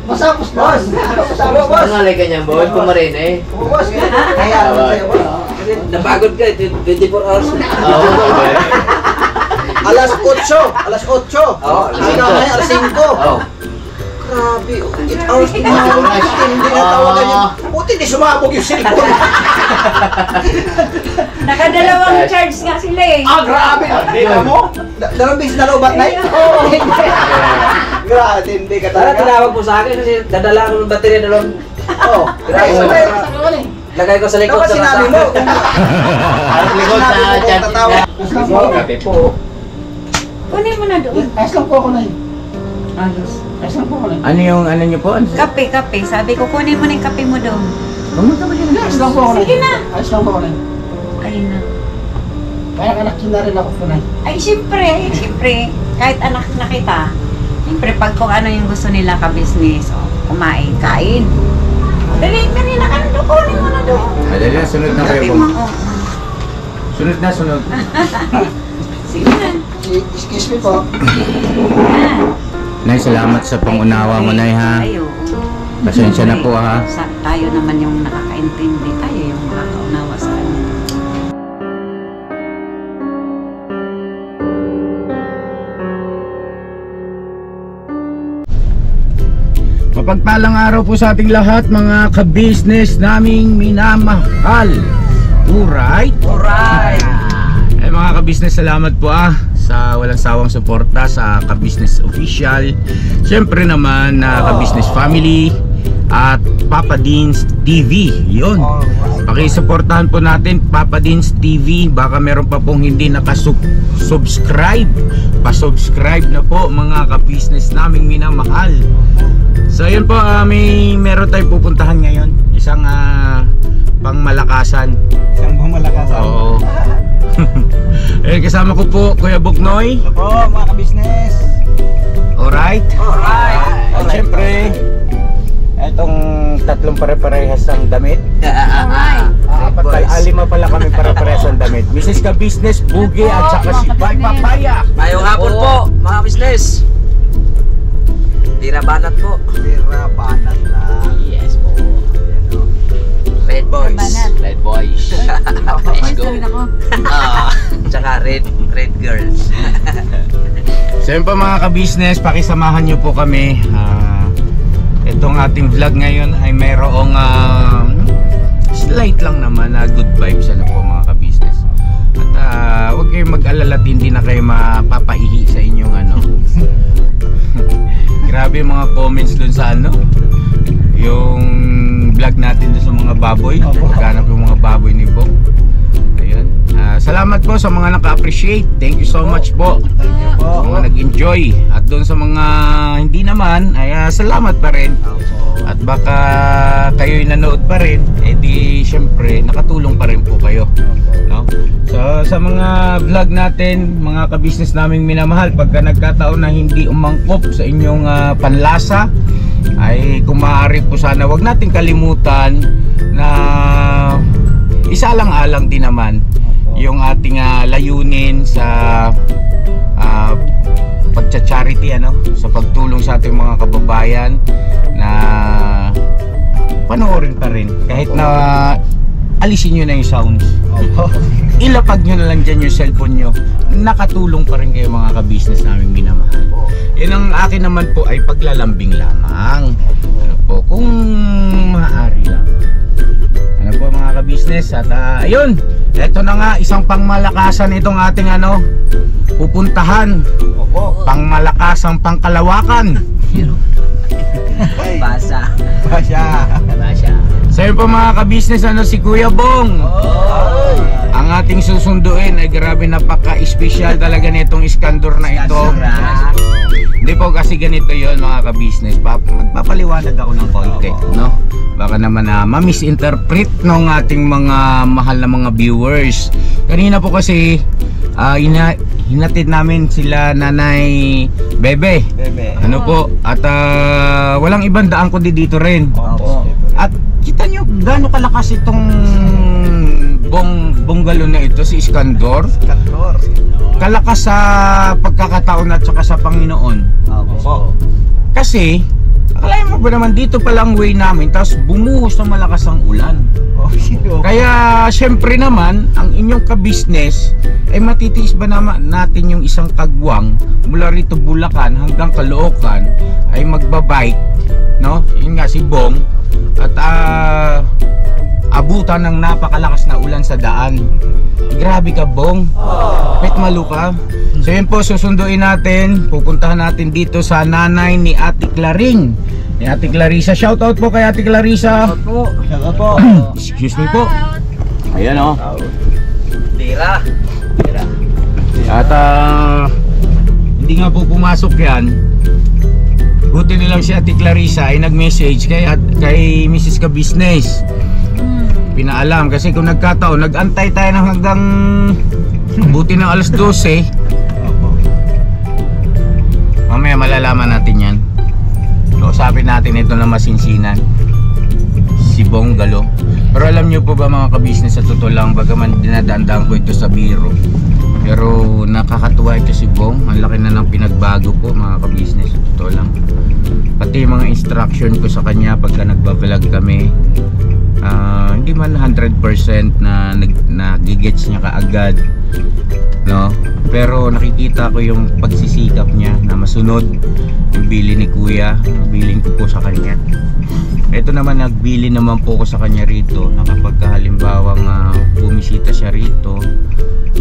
Masapos boss. Ang alay ka niyan, boss. Pumarin eh. Boss, kaya Napagod ka, 24 hours na. Alas 8. Alas 8. Alas 5. Grabe, 8 hours na hindi na tawagan niya. Buti di sumabog yung cellphone. Nakadalawang charge nga sila eh. Grabe! Dito mo? Dalawang beses na loobat na yun? Oo. Grabe, hindi ka Tara, talaga. tinawag mo sa akin kasi dadala ko ng baterya dalawang. Oo. Lagay ko sa likod Dapat sa sinabi mo. Ang likod sa chat. Kape po. Kunin mo na doon. Ayos lang po ako na yun. Ayos. Ayos lang po ako na yun. Ano yung ano nyo po? Kape, kape. Sabi ko, kunin mo na yung kape mo doon. Pumunta ba yun? Ayos lang po ako na Sige yun. na. Ayos lang po ako na yun. Ayun na. Kaya anak na rin ako po na yun. Ay, siyempre, kahit anak na kita, siyempre, pag kung ano yung gusto nila ka-business, o kumain, kain. Dali na ka na doon, kunin mo na doon. Madali na, sunod na kayo Kape po. mo, oh. Sunod na, sunod. Sige na. Excuse me po. Nay, salamat sa pangunawa mo, Nay, ha? Tayo. Pasensya na po, ha? Tayo naman yung nakakaintindi, tayo yung makakaunawa sa kanya. Mapagpalang araw po sa ating lahat, mga ka-business naming minamahal. Alright? Alright! Eh mga ka-business, salamat po sa walang sawang suporta sa ka-business official. Siyempre naman ka-business family at Papa Deans TV. Yun. Pakisuportahan po natin Papa Deans TV. Baka meron pa pong hindi nakasubscribe. Pa-subscribe na po mga ka-business naming minamahal. So yun po, meron tayong pupuntahan ngayon. Isang pangmalakasan. Isang bumalakasan. Oo. Eh, kasama ko po Kuya Buknoy. Opo, mga ka-business. Alright? Alright! At syempre, etong tatlong pare-parehas ng damit. Alright. Lima pala kami pare-parehas ng damit. Mrs. Ka-Business, Bugi at saka si Bay Papaya. Mayong hapon po, mga business. Tira banat po. Tira banat na. Yes po. Red boys. Banat. Red boys. Let's go. Tsaka red girls. So yun po mga ka-business, pakisamahan nyo po kami. Itong ating vlog ngayon ay mayroong slight lang naman na good vibes po mga ka-business. At huwag kayong mag-alala at hindi na kayo mapapaihi sa inyong grabe yung mga comments dun sa yung vlog natin dun sa mga baboy. Paghanap yung mga baboy ni Bong. Ayun. Salamat po sa mga naka-appreciate. Thank you so much po. Sa mga nag-enjoy. At dun sa mga hindi naman, ay salamat pa rin. At baka kayo'y nanood pa rin, di syempre nakatulong pa rin po kayo. No? So sa mga vlog natin, mga ka-business naming minamahal, pagka nagkataon na hindi umangkop sa inyong panlasa, ay kung maaari po sana wag natin kalimutan na isalang-alang din naman yung ating layunin sa pagcha-charity sa pagtulong sa ating mga kababayan, na panoorin pa rin kahit na alisin nyo na yung sounds, ilapag nyo na lang dyan yung cellphone nyo, nakatulong pa rin kayo mga ka-business namin minamahal. Yan ang akin naman po ay paglalambing lamang po, kung maaari lang po mga ka-business. At ayun, eto na nga, isang pangmalakasan itong ating pupuntahan. Pangmalakasang pangkalawakan. Basa. So yun po mga ka-business, si Kuya Bong. Ang ating susunduin ay grabe, napaka-espesyal talaga nitong iskandor na ito. Hindi po kasi ganito yon mga ka-business. Magpapaliwanag ako ng konti, no? Baka naman ma-misinterpret ng ating mga mahal na mga viewers. Kanina po kasi hinatid namin sila Nanay Bebe. Ano po? At walang ibang daan kundi dito rin. At kita nyo gaano kalakas itong bungalow na ito, si Iskandor. Kalakas sa pagkakataon at saka sa Panginoon. Kasi Akalain mo ba naman dito pa lang way namin, tapos bumuhos na malakas ang ulan. Kaya syempre naman, ang inyong ka-business ay matitiis ba naman natin yung isang kagwang mula rito Bulacan hanggang Caloocan ay magbabike, no? Yun nga si Bong at abutan ng napakalakas na ulan sa daan. Grabe ka, Bong. Pet malu ka. So yun po, susunduin natin. Pupuntahan natin dito sa nanay ni Ate Claring, ni Ate Clarissa. Shoutout po kay Ate Clarissa. Shoutout po. Excuse me po. Ayan o. Tira. At hindi nga po pumasok yan. Buti nilang si Ate Clarissa ay nag-message kay Mrs. Ka-Business. Pinaalam kasi kung nagkataon, nag-antay tayo ng hanggang buti ng alas 12. Mamaya malalaman natin yan. Kausapin natin ito na masinsinan, si Bong Galo. Pero alam nyo po ba mga ka-business, sa totoo lang, bagaman dinadaan ko ito sa biro, pero nakakatuwa ito si Bong. Ang laki na ng pinagbago po mga ka-business, sa totoo lang. Pati yung mga instruction ko sa kanya pagka nagbablog kami, hindi man 100% na nagigets niya kaagad, no? Pero nakikita ko yung pagsisikap niya na masunod yung bili ni Kuya. Bilin ko po sa kanya. Ito naman, nagbili naman po ko sa kanya rito na kapag halimbawang bumisita siya rito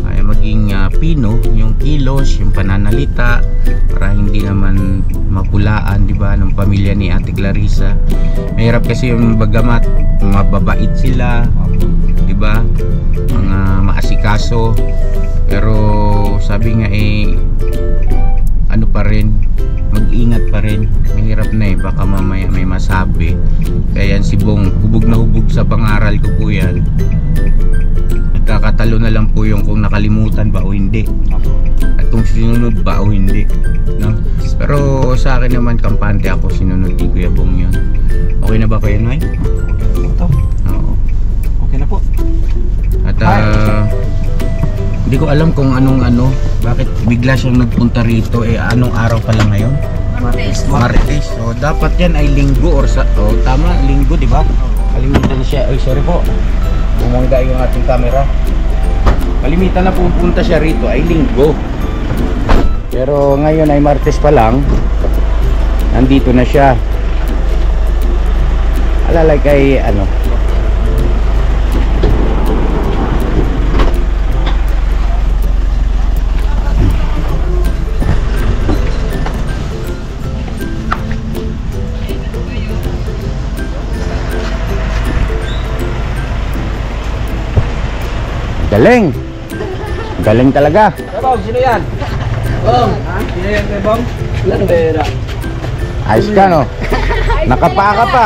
ay maging pino yung kilos, yung pananalita, para hindi naman mapulaan, di ba, ng pamilya ni Ate Clarissa. Mahirap kasi yung bagamat mababait sila, di ba, mga maasikaso, pero sabi nga ano pa rin, mag-ingat pa rin. Mahirap na baka mamaya may masabi. Kaya yan si Bong, hubog na hubog sa pangaral ko po yan. Nagkakatalo na lang po yung kung nakalimutan ba o hindi, at kung sinunod ba o hindi, no? Pero sa akin naman, kampante ako, sinunod ni Kuya Bong yun. Okay na ba Kuya Noy? Oo. Okay na po. At hindi ko alam kung bakit bigla siyang nagpunta rito. Anong araw pala ngayon? Martes. So dapat yan ay linggo or tama, linggo, di ba? Kalimitan na siya. Ay, sorry po, bumangga yung ating camera. Kalimitan na pupunta siya rito ay linggo, pero ngayon ay Martes pa lang, nandito na siya. Alalay kay galing. Galing talaga. Bong, sino yan? Bong, sino yan kay Bong? Landera. Ayos ka, no? Nakapaka pa.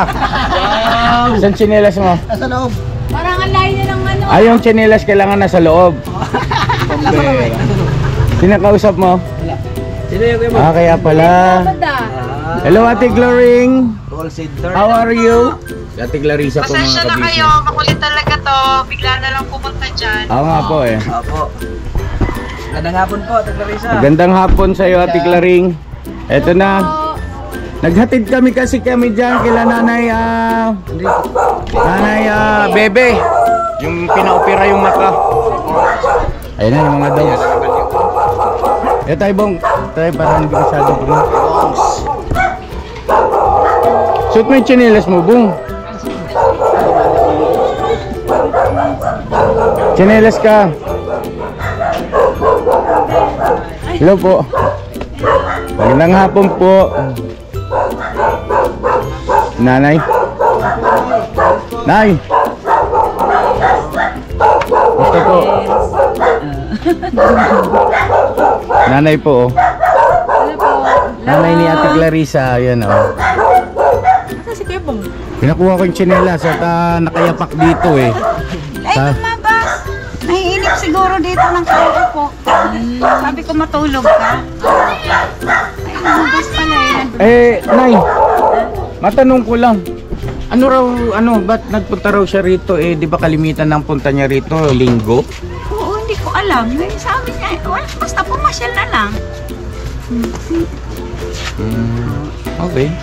Saan tsinelas mo? Nasa loob. Parang ang layo na ng ano. Ay, yung tsinelas kailangan nasa loob. Sino kausap mo? Sino yan kay Bong? Kaya pala. Hello, Ate Gloring. Call center. How are you? Ate Clarissa po, mga Pasensya na kayo, kabisnes. makulit talaga to. Bigla na lang pumunta dyan. Oo nga po Opo. Magandang hapon po, Ate Clarissa. Magandang hapon sa iyo, Ate Claring. Eto na. Naghatid kami dyan kila Nanay Bebe, yung pinaopera yung mata. Ayun na yung mga daw. Tayo Bong, tayo para hindi masyado Bong. Suot mo yung tsinelas mo, Bong. Tsinelas ka. Hello po. Magandang hapon po. Nanay. Nay. Gusto po. Nanay po. Nanay ni Ate Clarissa. Ayan o. Kasi kayo Bong. Pinakuha ko yung tsinelas at nakayapak dito Ay, lumabas. Naiinip siguro dito ng kaupo po. Sabi ko matulog ka. Ay, lumabas pala Nay, matanong ko lang. Ba't nagpunta raw siya rito? Di ba kalimitan ng punta niya rito, linggo? Oo, hindi ko alam. Sabi niya, basta pumasyal na lang. Okay.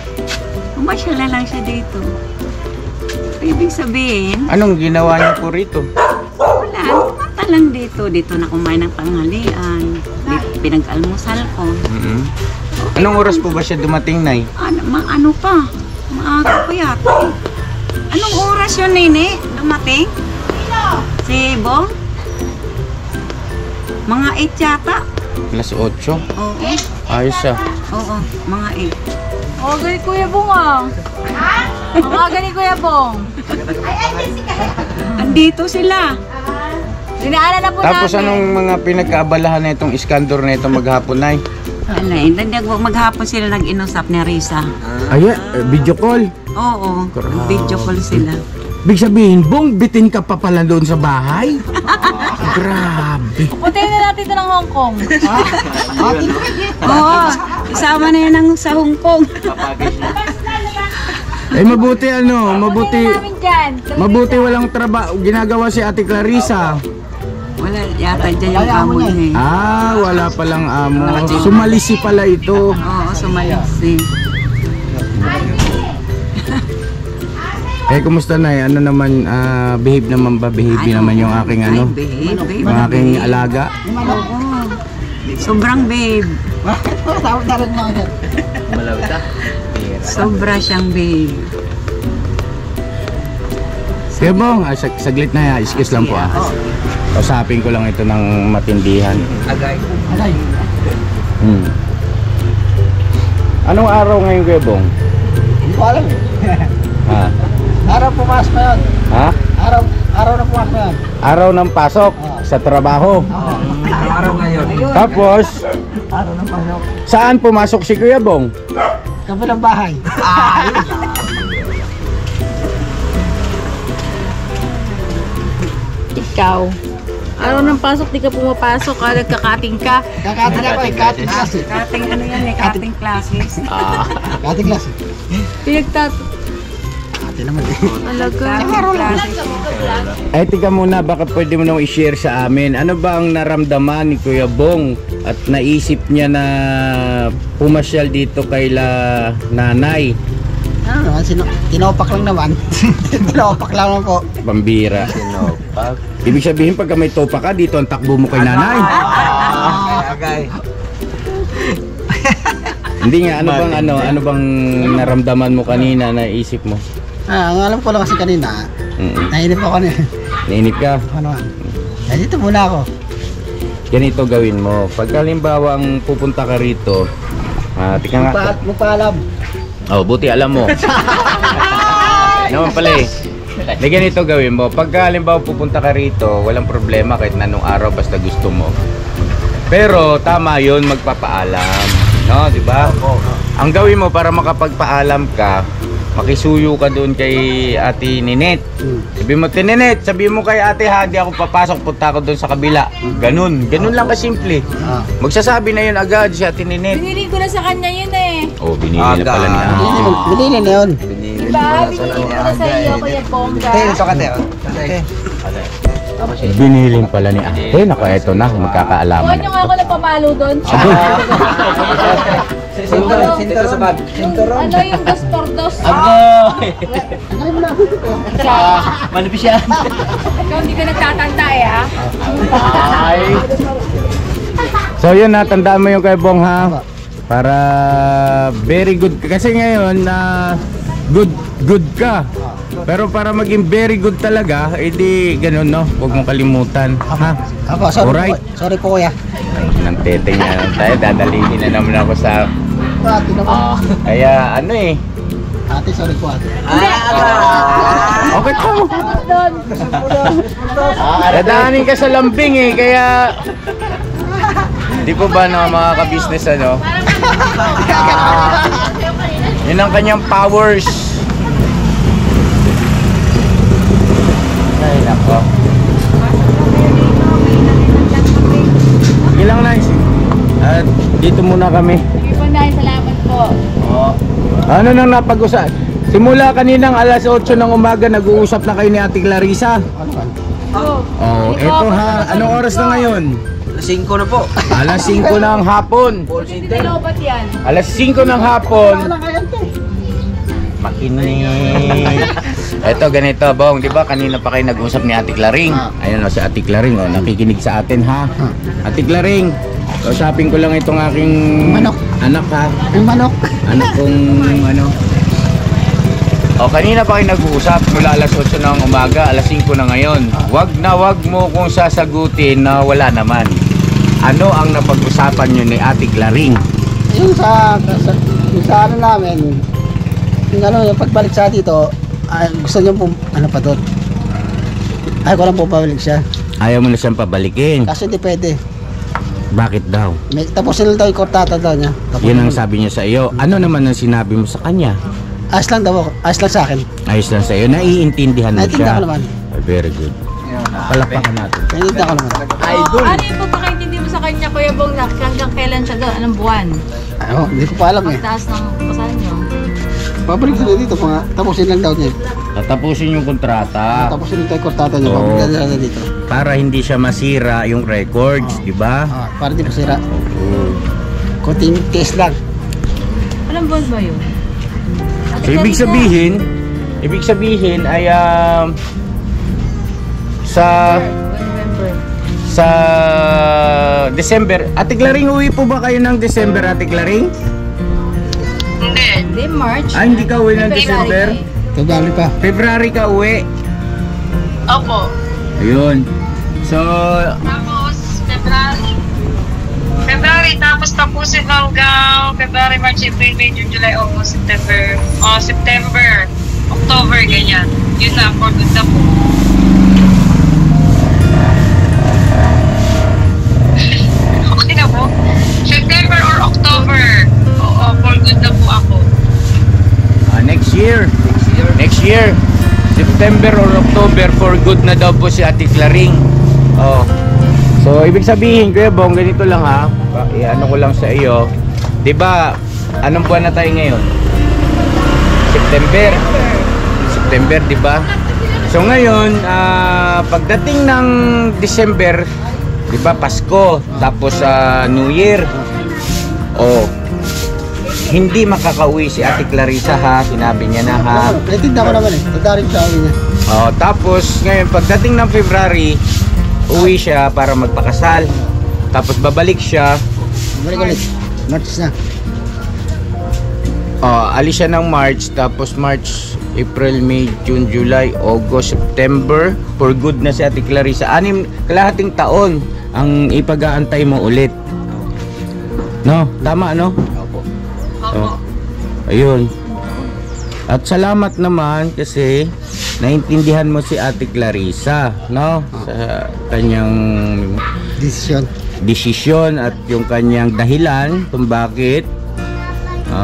Umasyal na lang siya dito. Ibig sabihin, Anong ginawa niyo po rito? wala, pumunta lang dito. Dito na kumain ng tanghalian. Dito pinag-almusal ko. Anong oras po ba siya dumating, Nay? Ano pa? Maaga pa yata. Anong oras yun, Nene? Dumating? Si Bong? Mga 8 yata. Alas 8. Oo. Ayos siya. Oo, mga 8. Oh, gani Kuya Bong ah. Mga gani Kuya Bong. Andito sila. Dinaanan na po Tapos natin. anong mga pinagkaabalahan na itong iskandor na itong maghapon, Nay? Wala, hindi maghapon sila nag-inusap ni Risa. Ay, video call. Oo, Grabe. video call sila. Big sabihin, Bong, bitin ka pa pala doon sa bahay? Grabe. Puntayin na natin ito ng Hong Kong. Oo, isama na yan ang sa Hong Kong. Eh mabuti mabuti. Namin dyan. Mabuti walang trabaho ginagawa si Ate Clarissa. Wala yata dyan yung amo niya eh. Ah, wala palang amo. Sumalisi pala ito. Oo, sumalisi. Eh, kumusta na eh? Ano naman, behave naman ba? Behave naman yung aking ano? Babe. Yung aking alaga? Oo. Sobrang babe. Sobra siyang babe. Kaya Bong, saglit na yan. Excuse lang po ah. Usapin ko lang ito ng matindihan. Agay. Anong araw ngayon Kuya Bong? Hindi ko alam eh. Ha? Araw pumasok na yun. Ha? Araw na pumasok na yun. Araw ng pasok sa trabaho. Araw ngayon. Tapos, Araw na pasok. saan pumasok si Kuya Bong? Kabilang bahay. Ikaw. Araw ng pasok, di ka pumapasok. Nagkakating ka. Kakating ako eh. Kating klase. Kating ano yan eh, kating classes. Kating klase. Pinagtat... Kating naman eh. Talaga. Ay, tika muna, baka pwede mo nang i-share sa amin. Ano ba ang naramdaman ni Kuya Bong at naisip niya na pumasyal dito kay nanay? Ano naman, tinopak lang naman. Tinopak lang naman po. Pambira. Ibig sabihin, pagka may topa ka, dito ang takbo mo kay nanay. Agay. Hindi nga, ano bang naramdaman mo kanina, naisip mo? Ang alam ko lang kasi kanina, nainip ako kanina. Nainip ka? Ano naman. Eh, dito muna ako. Ganito gawin mo. Pagka halimbawa ang pupunta ka rito, tika nga. Magpaalam. Oh, buti alam mo. Naman pala eh. Na ganito gawin mo. Pagka halimbawa pupunta ka rito, walang problema kahit na anong araw basta gusto mo. Pero tama 'yon, magpapaalam, no, 'di ba? Ang gawin mo para makapagpaalam ka, makisuyo ka doon kay Ate Ninet. Sabi mo, Ninet, sabi mo kay Ate Hadi ako papasok, punta ako doon sa kabila. Ganun lang kasimple. Magsasabi na 'yun agad si Ate Ninet. Binili ko na sa kanya yun eh. Oh, binili na pala niya. Binili na yun. Diba? Binili ko na sa iyo, Kuya Bongga. Ito ka, Teo. Binilin pala ni Ate. Naku, eto na, magkakaalaman Huwag na niyo nga ako nagpamalo doon. Sintor sa bag. Ano yung dos por dos? Manipis yan. Ikaw hindi ka nagtatanda eh ha? So yun na, tandaan mo yung kay Bong ha. Para very good ka. Kasi ngayon good ka. Pero para maging very good talaga, edi ganun no. Huwag mong kalimutan. Ha? Apo, sorry Alright. po. Sorry po kuya. Nang teteng na lang tayo. Dadalhin na naman ako sa... Ate naman. Kaya ano eh. Ate, sorry po ate. Okay to. Dadaanin ka sa lambing eh. Kaya... Di po ba no, mga ka-business ano? Yun ang kanyang powers. Ay, nako. Sige lang, nice. At dito muna kami. Sige po na, salamat po. Ano nang napag-usap? Simula kaninang alas 8 ng umaga, nag-uusap na kayo ni Ate Clarissa. Oh, eto ha. Anong oras na ngayon? 5 na po. Alas 5 ng hapon. Hindi na lobat yan. Alas 5 ng hapon. Makinig. Ito ganito, Bong, 'di ba kanina pa kayo nag-usap ni Ate Claring? Ayun si Ate Claring, nakikinig sa atin ha. Ate Claring, kausapin ko lang itong aking anak ha. Yung manok. Anak kong ano. Kanina pa kayo nag-uusap mula alas 8 ng umaga, alas 5 na ngayon. Wag mo kung sasagutin na wala naman. Ano ang napag-usapan nyo ni Ate Claring? Yung sa ano namin, yung pagbalik sa dito, gusto niyo po, pa doon. Ay, ko lang po pabalik siya. Ayaw mo na siyang pabalikin. Kaso hindi pwede. Bakit daw? Tapusin lang daw yung kortata daw niya. Yun ang sabi niya sa iyo. Ano naman ang sinabi mo sa kanya? Ayos lang daw ako. Ayos lang sa akin. Ayos lang sa iyo. Naiintindihan mo Naiintindihan siya. ko naman. Very good. Palakpakan natin. Naiintindihan ko naman. Ano yung pagkakaintindi mo sa kanya, Kuya Bong, na hanggang kailan siya doon? Anong buwan? Hindi ko pa alam eh. Pagtaas ng pasahan nyo. Babalik sila dito, tapusin lang daw niya. Tatapusin yung kontrata Tapusin lang tayo kortata niya. Oo. Babalik sila dito. para hindi siya masira yung records, di ba? Para di masira. Kunting test lang. Anong buwan ba yun? So, ibig sabihin ay sa December. Ate Claring, uwi po ba kayo ng December, Ate Claring? Hindi, March. Hindi ka uwi ng December? February pa. February ka uwi. Opo. Ayun. So, Tapos, February, tapos tapusin hanggang February, March, April, May, June, July, August, September. September, October, ganyan. Yun na, for good na po. Okay na po. September or October. Oo, for good na po ako. next year, September or October, for good na daw po si Ate Claring. So, ibig sabihin, Kuya Bong, ganito lang ha. Ano ko lang sa iyo. 'Di ba? Anong buwan na tayo ngayon? September, 'di ba? So ngayon, pagdating ng December, 'di ba, Pasko, tapos New Year. Hindi makakauwi si Ate Clarissa ha, sinabi niya na ha. Natinda ko naman eh. Tadarin sa akin niya. Tapos ngayon pagdating ng February, uwi siya para magpakasal. Tapos babalik siya. Balik ulit. March na. Alis siya ng March, tapos March, April, May, June, July, August, September. For good na si Ate Clarissa. Kalahating taon ang ipag-aantay mo ulit. No? Tama, no? Ayun. At salamat naman kasi naintindihan mo si Ate Clarissa, no? Sa kanyang desisyon at yung kanyang dahilan kung bakit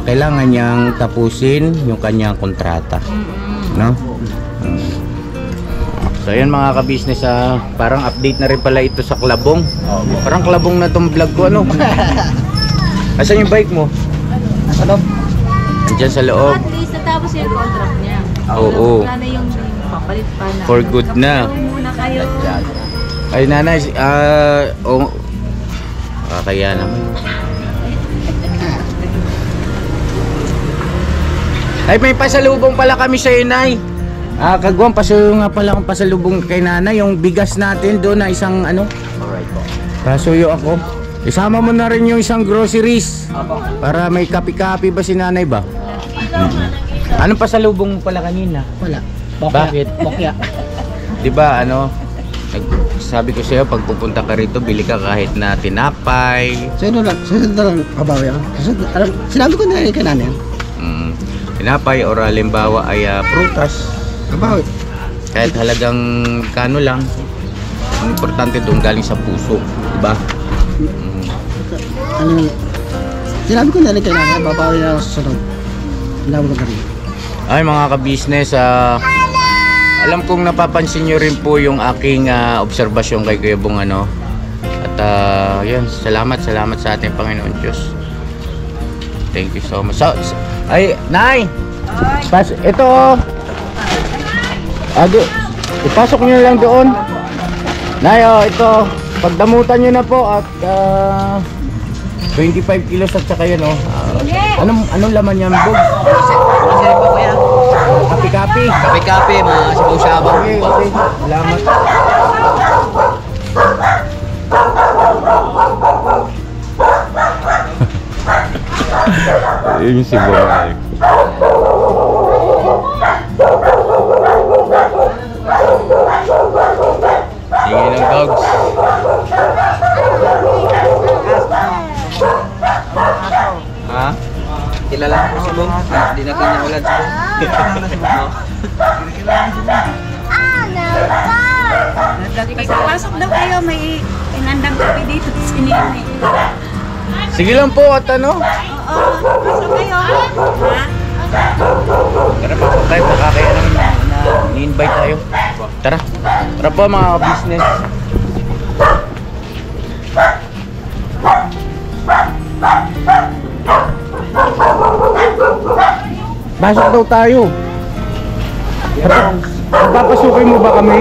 kailangan niyang tapusin yung kanyang kontrata, no? So ayun mga ka-business, parang update na rin pala ito sa Klabong. Parang Klabong na tong vlog ko, ano? Asan yung bike mo? Nasa loob. Diyan sa loob. At least natapos yung contract niya. Oo. Wala na yung papalit pa na. For good na. Gawin muna kayo. Ay nanay, kaya naman. Ay, may pasalubong pala kami sa inay. Kagwang, nga pala akong pasalubong kay nanay. Yung bigas natin doon na isang ano. Alright po. Pasuyo ako. Isama mo na rin yung isang groceries. Para may kapi-kapi ba si nanay ba? Anong pasalubong mo pala kanina? Wala. Bakit? Bokya. Diba sabi ko sa'yo, pag pupunta ka rito, bili ka kahit na tinapay. Susunod na lang kabawi ako. Sinabi ko na kay nanay. Tinapay or halimbawa ay prutas. Kabawi. Kahit halagang kano lang. Ang importante doon galing sa puso, diba? Sinabi ko na kay nanay, babawi na ako sa susunod. Sinabi ko na rin. Ay mga ka-business, alam kong napapansin nyo rin po yung aking obserbasyon kay Kuya Bong, ano. At yun, salamat sa ating Panginoon Diyos. Thank you so much. Ay, Nay! Ito ipasok nyo lang doon. Nay, ito. Pagdamutan nyo na po at 25 kilos at saka yun, anong laman yan, Bog? kape-kape. Kape-kape, mga sabaw-sabaw. Okay, okay. Salamat. Yung si Boy. Sige ng dogs. Ha? Kilala ko si Bong. Hindi na kanya ulan si Bong. Pasok daw kayo, may inandang kape dito sa sinini. Sige lang po at ano. Oo, pasok kayo. Ha? Tara pa tayo, nakakaya naman na ni-invite tayo. Tara. Tara po mga business. Pasok daw tayo. Papasukin mo ba kami?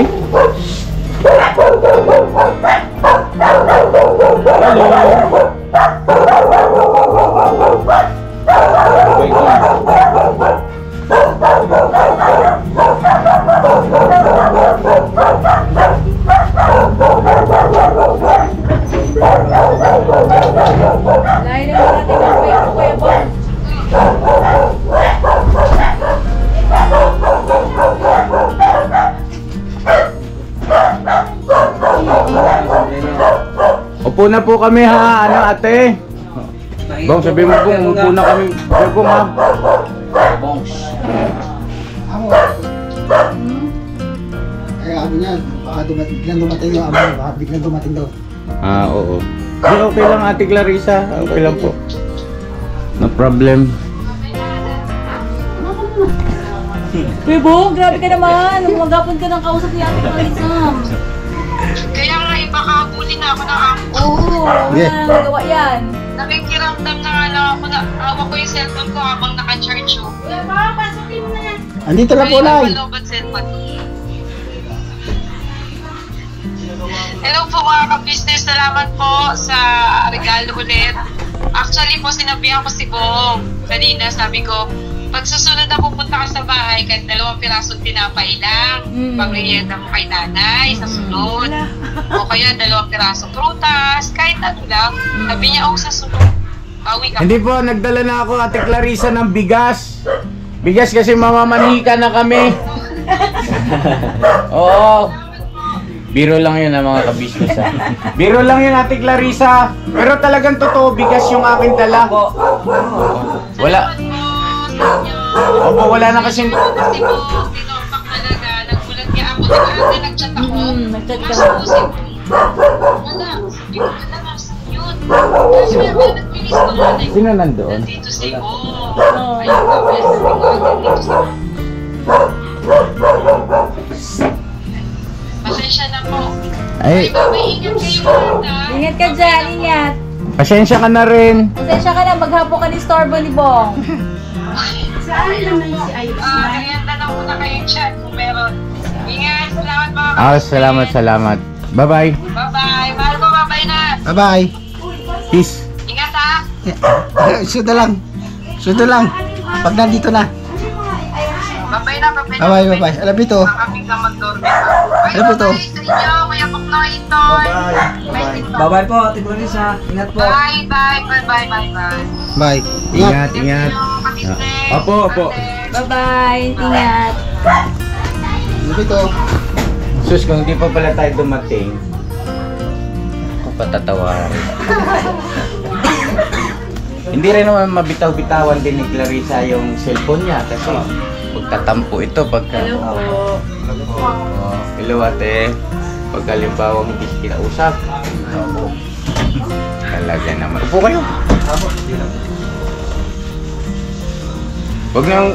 Lain na natin ang Kuya Bong. Upo na po kami ha, ano ate? Bong, sabihin mo Bong, upo na kami. Sabihin Bong ha. Bongs. Kaya ano yan, baka biglang dumating yung amo, baka biglang dumating daw. Ah, oo. Di, okay lang ate Clarissa, okay lang po. No problem. Kuya Bong, grabe ka naman. Magapon ka ng kausap ni Ate Clarissa. Kaya nga ipakabuli na ako ng amo. Oo, Yeah. wala nang gawa yan. Nakikiramdam na nga lang ako na hawak ko yung cellphone ko habang naka-charge ko. Andito na po, Nay. Malobat cellphone. Hello po mga ka-business. Salamat po sa regalo ulit. Actually po, sinabihan ko si Bong. Kanina sabi ko, pag susunod na pupunta ka sa bahay, kahit 2 pirasong tinapay lang, pag-rienda mo kay nanay sa sunod. O kaya 2 pirasong prutas, kahit ano lang. Sabi niya, sa sunod. Bawi ka. Hindi po, nagdala na ako ate Clarissa ng bigas. Bigas kasi mamamanika na kami. Oo. Biro lang yun mga ka-business ha. Biro lang yun ate Clarissa. Pero talagang totoo, bigas yung akin dala. Wala. Opo, wala na kasing... Kasi po, tinopak talaga. Nagulat niya ako. Nag-chat ako. Nag-chat ka Nasa na. ko si wala. Sabi ko, wala na yun. Kasi ako nagbilis ko na. Sino nandoon? Nandito si Bo. Ayun ka, best. Sabi ko, nandito si Bo. Pasensya na po. Ay, May ingat kayo mga. Ingat ka dyan, ingat. pasensya ka na rin. Pasensya ka na, maghapo ka ni Storbo ni Bong. Kayanda na muna kayong chat kung meron. Ingat. Salamat mga Ah, salamat, salamat. Bye-bye. Bye-bye. Mahal ko, bye-bye na. Bye-bye. Peace. Ingat ha. Sudo lang. Sudo lang. Pag nandito na. Bye-bye na, bye-bye na. Bye-bye, bye-bye. Alam ito. Kakakaming ka mag-doorbell. Ano po to? Bye-bye sa inyo, Kuya Buknoy, Itoy. Bye. Bye-bye po, Ate Clarissa. Ingat po. Bye, bye, bye, bye, bye, bye. Bye. Ingat, ingat. Opo, opo. Bye-bye, ingat. Alam ito. Sus, kung hindi pa pala tayo dumating, ako patatawarin. Hindi rin naman mabitaw-bitawan din ni Clarissa yung cellphone niya kasi magtatampo ito pagka... Hello po. Oh, hello ate. Pag halimbawa hindi kita usap. Talaga naman. Upo kayo. Huwag nang...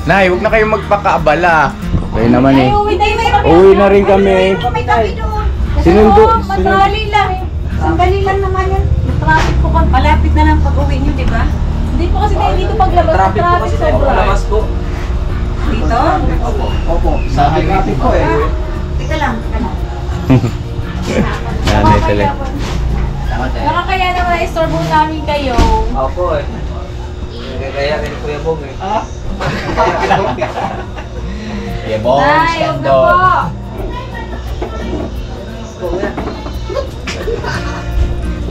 Nay, huwag na kayong magpakaabala. Kayo naman eh. Ay, uwi tayo, may kami. Uwi na rin kami. May kami doon. Sinundo. Madali lang. Sandali lang naman yan. Traffic po kami. Malapit na lang pag-uwi nyo, di ba? Hindi po kasi tayo dito paglabas. Traffic po kasi tayo sobra. palabas po. Dito? Opo. Sabi traffic po eh. Teka lang, teka lang. Nanay talaga. Salamat eh. Baka kaya naman na-istorbo namin kayo. Opo eh. Bong eh. Kuya Bong, Nay, huwag na skandal. po.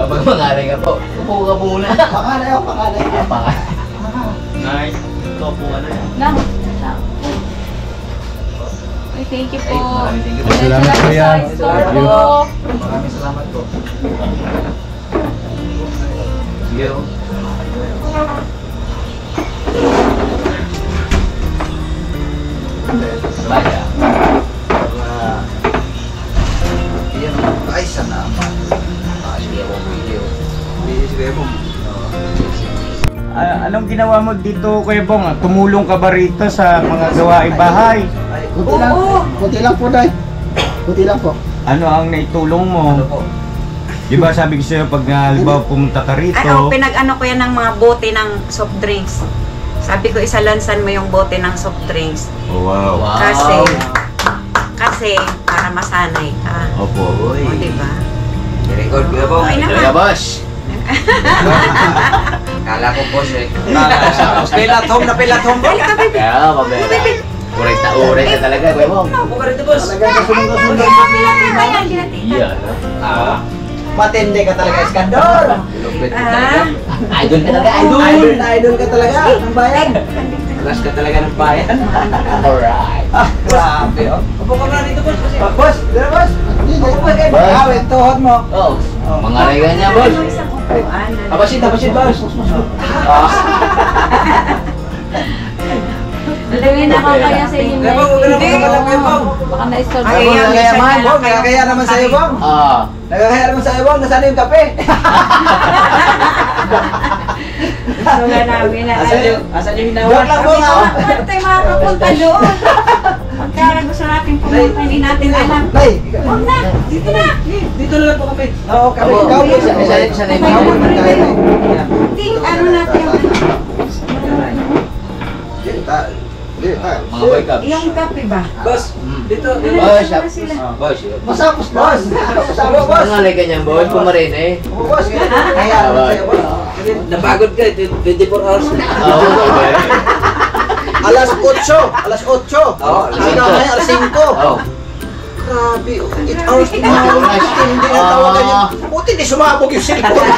Kapag mangaling ka po, upo ka muna. Pakalay ako, pakalay. Nice. Ito po ano yan. Lang. Ay, thank you po. Thank you. Salamat po yan. Store po. Maraming salamat po. Sige po. Baya. Yan, ay salamat. Sige po video. Sige po. Anong ginawa mo dito, Kuya Bong? Tumulong ka ba rito sa mga gawaing bahay? Kunti lang. Kunti lang po, Day. Kunti lang po. Ano ang naitulong mo? Ano po? Di ba sabi ko sa'yo pag halimbawa pumunta ka rito? Ano, pinag-ano ko yan ng mga bote ng soft drinks. Sabi ko, isalansan mo yung bote ng soft drinks. Oh, wow. Kasi, para masanay ka. Opo. O, diba? Very good, Kuya Bong. Okay Talaga naman. boss. Kala ko po siya. Pilatom na pilatom po. Halika, baby. Kaya pabera. Uret na talaga, Kuya Bong. Talagang kasunod-kasunod. Iya. Matindi ka talaga, Iskandor. Lupit mo Ah. talaga. Idol ka talaga, Idol idol. na idol ka talaga ng bayan. Alas ka talaga ng bayan. Alright. Grabe, oh. Upo ka muna dito, boss. Boss, dito, boss. Upo ka kayo. Boss. Awit, tuhod mo. Oh, mga regan niya, boss. Ano isang upuan? Abasin, boss. Dalawin na ako kaya sa inyo. Kuya Bong, Hindi. Kuya Bong. Baka na-store Ay, ko. nagkakayaman, Bong. Nagkakaya naman sa'yo, Bong. Ah. Nagkakaya naman sa'yo, Bong. Nasaan yung kape? Gusto nga namin na. Asan yung hinawa? Joke lang, Bong, ha? Paano tayo makakapunta doon? Pagka gusto natin pumunta, hindi natin alam. Nay, Huwag na! Dito na! dito na lang po kape. Oo, kape. Abo, Ikaw po. isa na yung Ikaw po, mga- nagkakain. Hindi, ano natin Mga boy cups. yung kape ba? Boss, dito. Boss, Ano sila? boss. Masapos, boss. Masapos, boss. Mangalay ka niyan, boss. Pumarin eh. Oo, boss. Kaya naman sa'yo, boss. Napagod ka, 24 hours. Oo, Alas 8. Alas 8. Oo, alas 8. Alas 5. Oo. Grabe, 8 hours tumawag. Hindi na tawagan yun. Buti di sumabog yung cellphone.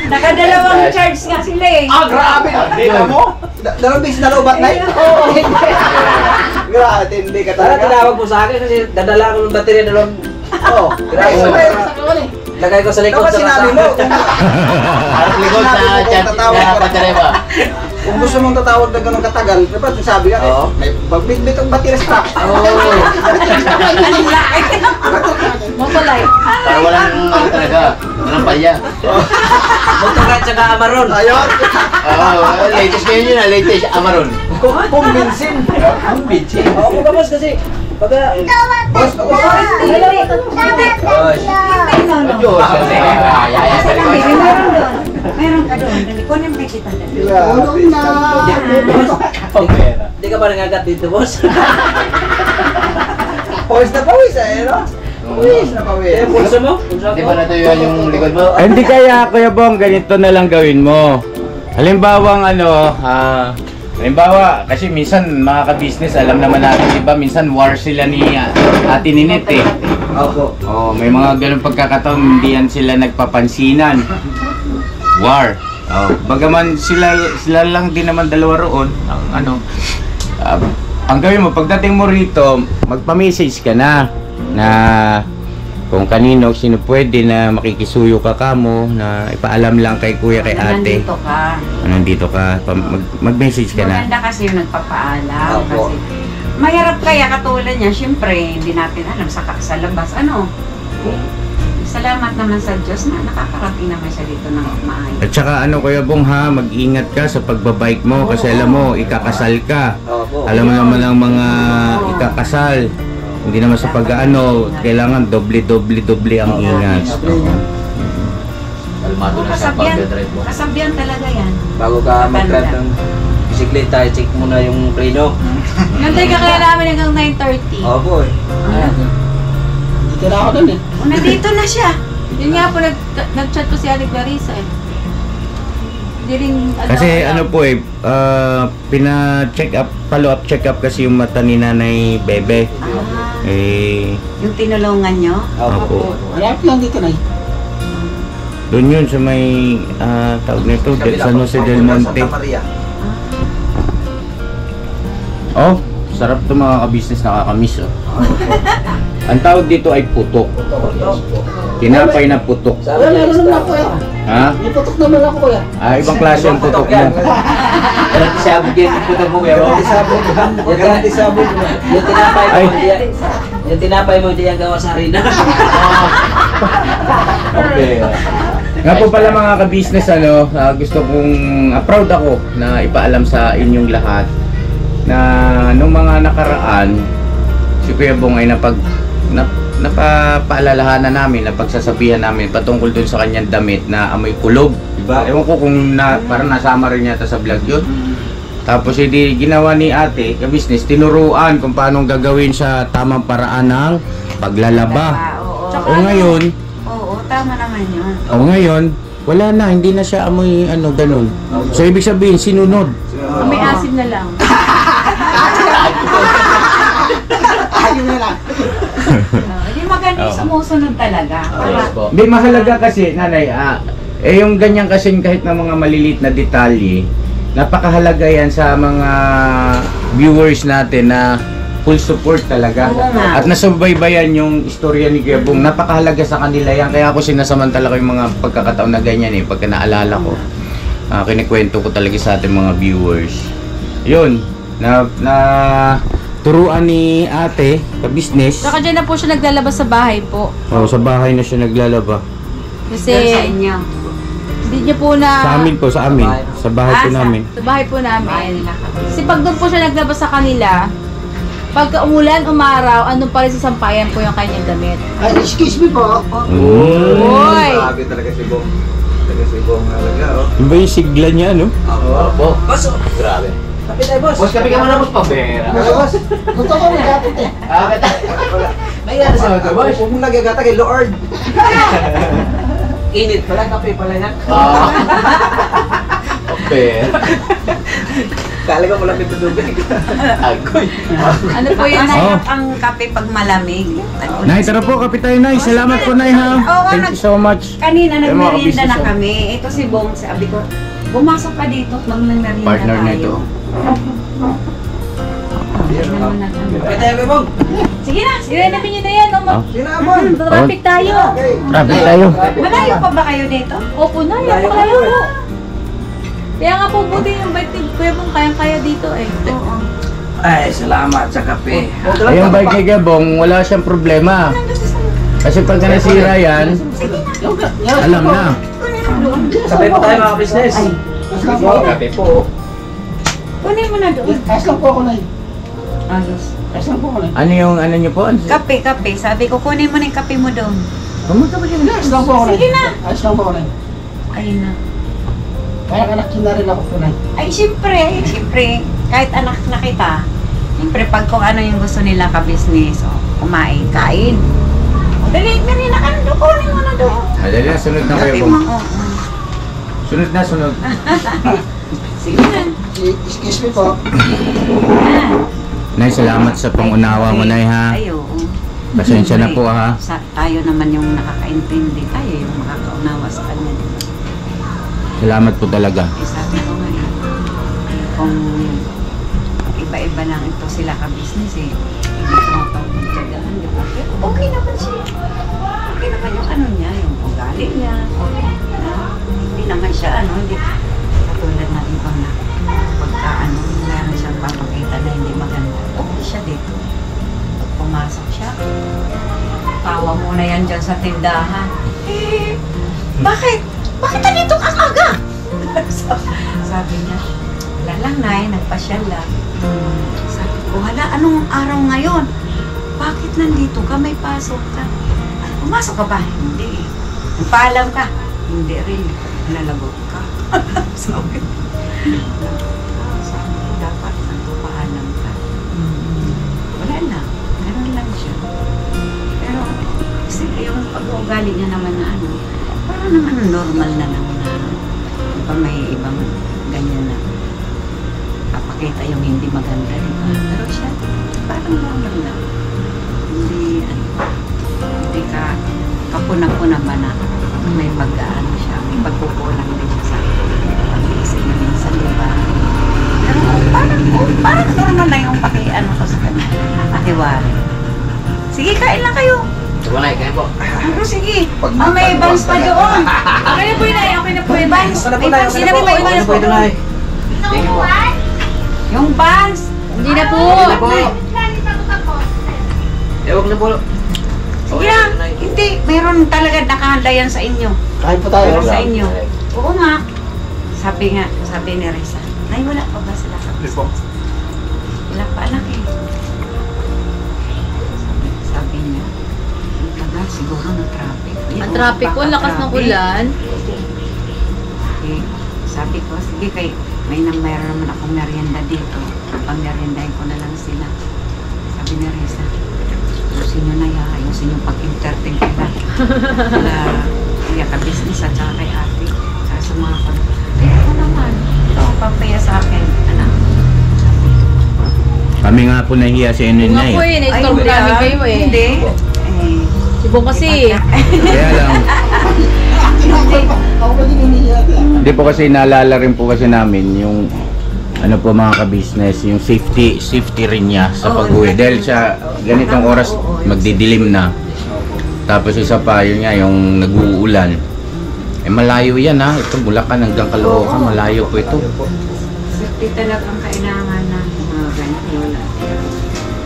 Nakadalawang charge nga sila eh. Grabe. Dito mo? Dalawang beses na lobat na yun. Oo. Grabe, hindi ka Tara, talaga. tinawag mo sa akin kasi dadala ko ng baterya dalawang Oo. Grabe. lagay ko sa likod Dapat sa sinabi mo. Harap likod sa chat na patareba. Kung gusto mong tatawag na ganun katagal, dapat sabi ka, Oo. may pagbitbit ang battery stock. Mapalay. Para walang ano talaga. Walang palya. Motoran tsaka Amaron. Ayun. Oo, latest ngayon yun ah. Latest Amaron. Kumbinsin. Oo, ba boss kasi pagka Boss, Boss. Diyos. Yaya sa likod. Meron doon. Meron ka doon. Dali, kunin mo kita dali. Tulong na. hindi ka pa nangagat dito boss. Pawis na pawis eh, no? Pawis na pawis. Eh, pulso mo? Pulso Di mo? ba natuyuan yung likod mo? Hindi kaya, Kuya Bong, ganito na lang gawin mo. Halimbawa, halimbawa, kasi minsan mga ka-business, alam naman natin, di ba, minsan war sila ni Ate Ninette eh. Opo. Oh, may mga ganun pagkakataon, hindi yan sila nagpapansinan. War. Oh, bagaman sila lang din naman dalawa roon. Ang gawin mo, pagdating mo rito, magpa-message ka na kung kanino, sino pwede na makikisuyo ka kamo, na ipaalam lang kay kuya, kay ate. Nandito ka. Nandito ka, mag-message ka na. Maganda kasi yung nagpapaalam. Opo. Kasi mahirap kaya katulad niya, syempre, hindi natin alam sa labas. Salamat naman sa Diyos na nakakarating naman siya dito ng maayos. At saka Kuya Bong ha, mag-ingat ka sa pagbabike mo kasi alam mo, ikakasal ka. Opo. Alam mo naman ang mga ikakasal. Hindi naman sa kailangan doble ang ingat. Kalmado na siya pag-drive mo. Kasabihan talaga yan. Bago ka mag-drive ng bisikleta, check muna yung preno. Nantay ka kaya namin hanggang 9:30. Opo eh. Dito na ako dun eh. Nandito na siya. Yun nga po, nag-chat ko si Ate Clarissa eh. Hindi rin, Kasi ano po pina-check up, follow-up check up kasi yung mata ni Nanay Bebe. Yung tinulungan nyo? Opo. Malapit lang dito na. Doon yun sa may tawag nito, San Jose del Monte. Oh, sarap to mga ka-business, nakakamiss oh. Ang tawag dito ay putok. Tinapay na putok. Meron naman ako yan. Ha? May putok naman ako kuya. Ibang klase ang putok mo. Sabi din yung puto mo, pero yung tinapay mo, hindi yan gawa sa harina. Okay. Nga po pala mga ka-business, gusto kong proud ako na ipaalam sa inyong lahat na nung mga nakaraan, si Kuya Bong ay napapaalalahanan namin, napagsasabihan namin patungkol dun sa kanyang damit na amoy kulog. Diba? Ewan ko kung parang nasama rin yata sa vlog yun. Tapos hindi ginawa ni ate, ka-business, tinuruan kung paano gagawin sa tamang paraan ng paglalaba. O ngayon, Oo, tama naman yun. ngayon, wala na, hindi na siya amoy ganun. So ibig sabihin, sinunod. May asim na lang. Ayun na lang. Hindi maganda yung sumusunod talaga. Hindi, mahalaga kasi, nanay, yung ganyan kasi kahit na mga maliliit na detalye, napakahalaga yan sa mga viewers natin na full support talaga. At nasubaybayan yung istorya ni Kuya Bong. Napakahalaga sa kanila yan. Kaya ako sinasamantala ko yung mga pagkakataon na ganyan pagka naalala ko. Kinikwento ko talaga sa ating mga viewers. Yun, turuan ni ate, ka-business. Saka dyan na po siya naglalabas sa bahay po. Sa bahay na siya naglalaba. Kasi, Sa inyo. hindi niya po na... Sa amin po, sa amin. Sa bahay po namin. Sa bahay po namin. Kasi pag doon po siya naglabas sa kanila, pagka umulan, umaraw, anong pa rin sa sampayan po yung kanyang damit. Ay, excuse me po. Hoy! Grabe talaga si Bong. Talaga si Bong talaga, oh. Yung ba yung sigla niya, no? Opo. Baso. Grabe. Kapi tayo, boss. Boss, kapi ka muna, boss, pabera. Boss, gusto ko magkapit eh. May gana sa mga boss. Huwag mong nagagata kay Lord. Init pala, kape pala yan. Pabera. Kala ko malapit na tubig. Agoy. Ano po yun? Masarap ang kape pag malamig. Nay, tara po, kapitay Nay. Salamat po, Nay, ha? Thank you so much. Kanina Ay, mga nagmerienda na kabisnes, kami. Ito si Bong, sabi ko, pumasok ka dito, mag-merienda Partner tayo. nito. Kapit tayo, Kuya Bong. Sige na, i-renovate niyo na yan. Sinamon. Traffic tayo. Traffic tayo. Malayo pa ba kayo dito? Opo na, yan pa kayo. Kaya nga po buti yung bike ni Kuya Bong kayang-kaya dito eh. Oo. Ay, salamat sa kape. Ay, yung bike kay Gabong, wala siyang problema. Kasi pag nasira yan, alam na. Kape po tayo, mga business. Kape po. Kunin mo na doon. Ayos lang po ako na eh. Ayos. Ayos lang po ako na eh. Ano yung ano niyo po? Kape. Sabi ko, kunin mo na yung kape mo doon. Pumunta ba siya? Ayos lang po ako na eh. Sige na. Ayos lang po ako na eh. Ayun na. Kaya anak na rin ako po na eh. Ay, siyempre, kahit anak na kita, siyempre, pag kung ano yung gusto nila ka-business, kumain, kain. O, dali na ka na doon, kunin mo na doon. Madali na, sunod na Kape kayo mo, po. oo. Sunod na, sunod. Sige na. Excuse me po. Nay, salamat sa pangunawa mo, Nay, ha? Ay, oo. Pasensya na po, ha? Tayo naman yung nakakaintindi, tayo yung makakaunawa sa kanya. Diba? Salamat po talaga. Sabi ko nga kung iba-iba lang ito sila ka-business hindi ko mapagtyagaan, di ba? Pero okay naman siya. Okay naman yung ano niya, yung ugali niya. Okay. Hindi naman siya, hindi katulad na ibang na pagka meron siyang papakita na hindi maganda. Okay siya dito. Pag pumasok siya, tawa muna yan dyan sa tindahan. Bakit? Bakit nandito ka aga? Sabi niya, wala lang Nay, nagpasyal lang. Sabi ko, wala, anong araw ngayon? Bakit nandito ka? May pasok ka. Pumasok ka ba? Hindi. Nagpaalam ka? Hindi rin. Nalagot ka. Sabi ko, dapat nagpaalam ka. Wala lang. Ganun lang siya. Pero, yung pag-uugali niya naman na parang naman normal na lang na ba may ibang ganyan na papakita yung hindi maganda, di ba? Pero siya, parang normal lang. Hindi ka kapuna-puna ba na may pag-ano siya, may pagkukulang din siya sa pag-iisip na minsan, di ba? Pero parang normal na yung paki-ano ko sa kanya, pakiwari. Sige, kain lang kayo. Wala, kaya po. Sige. May buns pa doon. Okay na po yun, okay na po May yun. buns. May buns. Sino may buns pa doon? Thank you po. Yung buns. Hindi na po. Huwag na po. Sige lang. Hindi. Meron talaga nakahanda yan sa inyo. Kain po tayo. Sa inyo. Oo nga. Sabi ni Risa. Ay, wala pa ba sila? Wala pa anak eh. Sabi niya. Ang tagal siguro ng traffic. Ang traffic po, lakas ng ulan. Okay. Sabi ko, sige kay mayroon naman akong merienda dito. Pang-meriendahin ko na lang sila. Sabi ni Risa, ayusin nyo na yan. Ayusin yung pag-entertain kila. Kila kuya ka-business at saka kay ate. Saka sa mga kon. Kaya ko naman. Ito ang pampaya sa akin. Anak. Kami nga po nahiya sa inyo Nga na po yun, na-storm namin kayo eh. Hindi. Si Bong kasi. Kaya lang, hindi po kasi naalala rin po kasi namin yung ano po mga ka-business, yung safety rin niya sa pag-uwi. Dahil sa ganitong oras magdidilim na. Tapos isa pa, yun nga, yung nag-uulan. Eh malayo yan ha, ito Bulacan hanggang Caloocan, malayo po ito. Safety talagang kailangan na mga ganyan.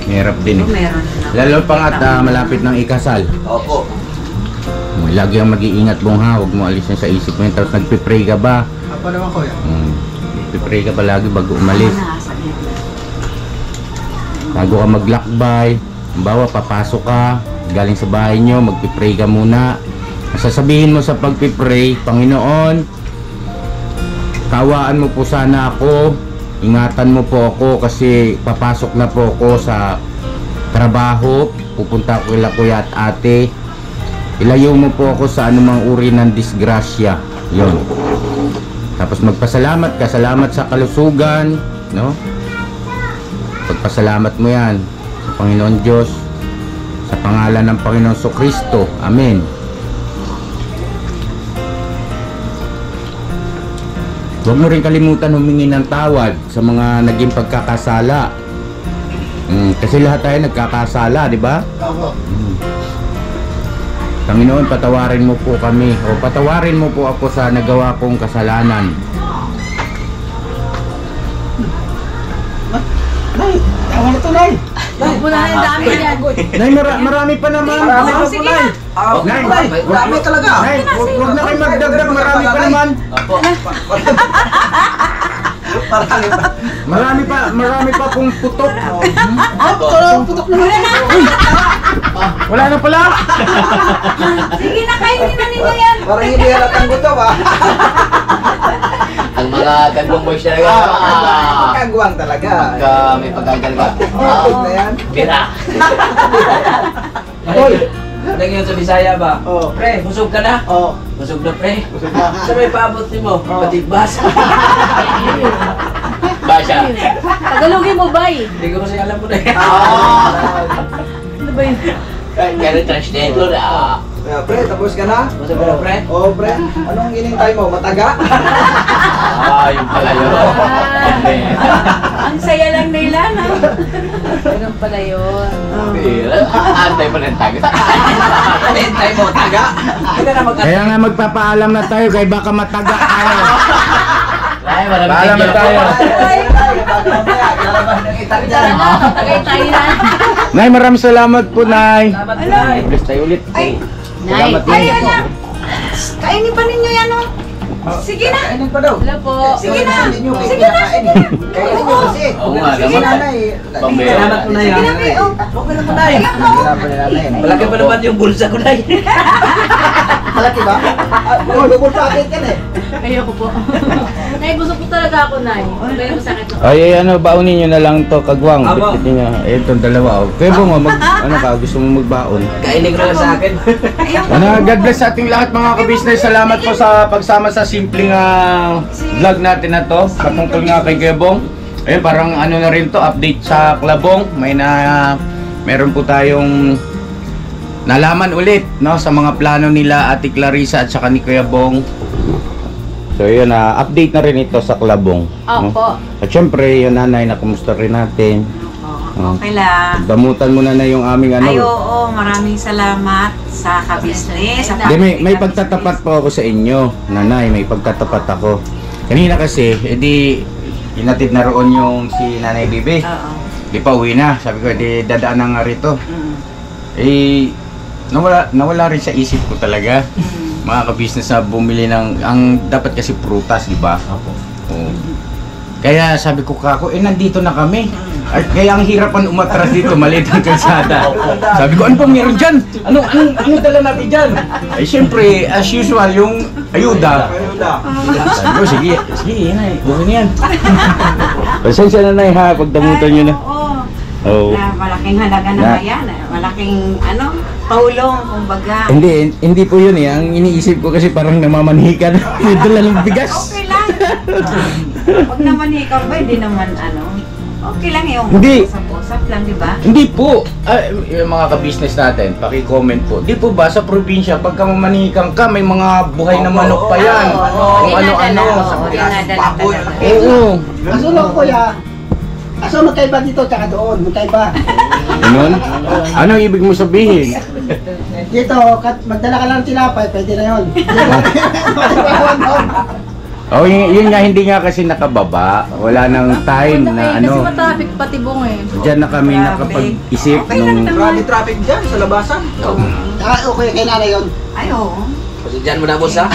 Hirap din eh. Meron na. Lalo pa nga at malapit ng ikasal. Opo. Lagi ang mag-iingat mong ha, huwag mo alisin sa isip mo yun. Tapos nagpipray ka ba? Apa naman ko yan? Nagpipray ka ba lagi bago umalis? Bago ka maglakbay, halimbawa papasok ka, galing sa bahay nyo, magpipray ka muna. Sasabihin mo sa pagpipray, Panginoon, kawaan mo po sana ako, ingatan mo po ako kasi papasok na po ako sa trabaho, pupunta ko kila kuya at ate, ilayo mo po ako sa anumang uri ng disgrasya. Yun. Tapos magpasalamat ka, salamat sa kalusugan, no? Pagpasalamat mo yan sa Panginoon Diyos, sa pangalan ng Panginoon Kristo. Amen. Huwag mo rin kalimutan humingi ng tawad sa mga naging pagkakasala. Kasi lahat tayo nagkakasala, di ba? Panginoon, patawarin mo po kami o patawarin mo po ako sa nagawa kong kasalanan. Nay, tama na ito, Nay. Huwag po na yung dami yan. Nay, marami pa naman. Marami pa po, sige Nay. Nay, Nay, dami talaga. Nay, huwag na kayo magdagdag, marami pa naman. Opo. Marami pa pong putok. Putok naman. Wala na pala. Sige na, kainin na ninyo yan. Parang hindi halatang gusto ba? Ang mga gandong boys talaga. Kagwang talaga. May pagkain talaga. Putok na yan. Bira. Hoy. Lagi yun sa Bisaya ba? Oh. Pre, busog ka na? Oh. Busog na pre. Sa may paabot ni mo, patibas. Basya. Tagalogin mo, bay. Hindi ko kasi alam mo na yan. Ano ba yun? Kaya translator na. Pre, tapos ka na? Busog ka na pre? Oo, pre. Anong inintay mo? Mataga? Yung pala yun. Ang saya lang nila, no? Ganun pala yun. Antay mo ng taga. Antay mo, taga. Hindi na Kaya nga magpapaalam na tayo kay baka mataga tayo. Ay, marami Paalam na tayo. Tagay tayo na. Nay, maraming salamat po, Nay. Salamat na. Bless tayo ulit. Ay, Salamat ay, din. anak. Kainin pa ninyo yan, no? Sige na. Kainin pa daw. Wala po. Sige na. Hindi nyo Sige na. kainin. Kainin nyo kasi. Oo nga, Sige naman. nanay. Pambira. Salamat po na yan. Sige na, May. Oh. Okay na po na yun. Hirapan na nanay. Malaki pa naman yung bulsa ko na yun. Malaki ba? Oo, lubog sa akin yan eh. Ayoko po. Naibusog po talaga talaga ako, Nay. Pero masakit na. Ay, ano, baunin nyo na lang to, kagwang. Aba. Bitbitin nyo. Itong dalawa. Oh. Kaya mo, ano ka, gusto mo magbaon? Kainin ko lang sa akin. Ano, God bless sa ating lahat mga ka-business. Salamat po sa pagsama sa simpleng vlog natin na to. Patungkol nga kay Gebong. Ayun, parang ano na rin to, update sa Klabong. Meron po tayong nalaman ulit, no, sa mga plano nila Ate Clarissa at saka ni Kuya Bong. So yun, update na rin ito sa Klabong. Opo. At syempre, yung nanay, na kumusta rin natin. Okay lang. Damutan mo na yung aming ano. Ay, oo, maraming salamat sa ka-business. May pagtatapat po ako sa inyo, nanay, may pagtatapat ako. Kanina kasi, edi, inatid na roon yung si Nanay Bibi. Oo. Di pa uwi na, sabi ko, edi dadaan na nga rito. Mm. Eh, nawala rin sa isip ko talaga. Mga ka-business na bumili ng, ang dapat kasi prutas, di ba? Opo. Oo. Kaya sabi ko kako, nandito na kami. At kaya ang hirapan umatras dito, maliit ang kalsada. Sabi ko, ano pong meron dyan? Ano dala natin dyan? Ay syempre, as usual, yung ayuda. Sabi ko, sige, yan ay, bukin yan. Pasensya na nay ha, pagdamutan nyo na. Oo. Oo. Na malaking halaga na ba yan? Malaking tulong, kumbaga. Hindi po yun eh. Ang iniisip ko kasi parang namamanhikan. May dala ng bigas. Okay lang. Pag naman ikaw ba, hindi naman okay lang yung Hindi. usap-usap lang, di ba? Hindi po. Yung mga ka-business natin, paki-comment po. Di po ba sa probinsya, pagka mamanikan ka, may mga buhay na manok pa yan. Kung ano-ano. Oo, dinadala talaga. Oo. Aso lang kuya. Aso magkaiba dito tsaka doon. Magkaiba. Ganun? Ano ibig mo sabihin? Dito, magdala ka lang ng tinapay, pwede na yun. Oh, yun nga, hindi nga kasi nakababa. Wala nang time na Kasi ano. matraffic pati bong eh. Diyan na kami nakapag-isip nung... Grabe traffic dyan sa labasan. Okay, kay nanay yun. Ay, oo. Kasi dyan mo na, boss, ha?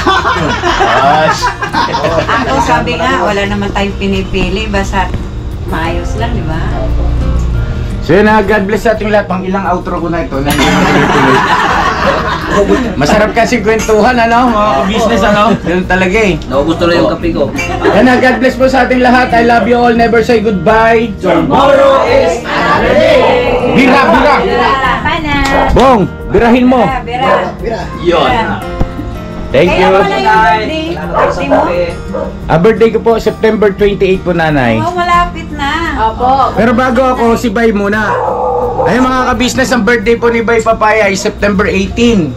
Ako sabi nga, wala naman tayong pinipili, basta maayos lang, di ba? So yun na, God bless sa ating lahat. Pang ilang outro ko na ito. Masarap kasi kwentuhan, ano? Mga business, ano? Yun talaga eh. Naubos tuloy yung kape ko. Yan na, God bless po sa ating lahat. I love you all. Never say goodbye. Tomorrow is another day! Bira! Bye na! Bong, birahin mo. Bira. Yun. Thank you. Kaya wala yung birthday. Birthday mo? Birthday ko po, September 28 po, nanay. Oo, malapit na. Opo. Pero bago ako, si Bay muna. Ay mga ka-business, ang birthday po ni Bay Papaya ay September 18.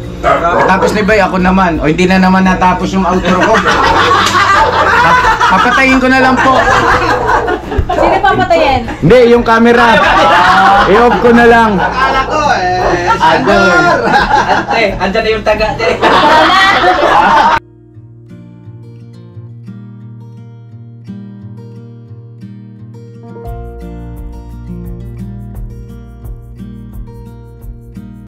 Tapos ni Bay, ako naman. O hindi na naman natapos yung outro ko. Papatayin ko na lang po. Sino papatayin? Hindi, yung camera. I-off ko na lang. Akala ko Ante, andyan na yung taga. Tara na!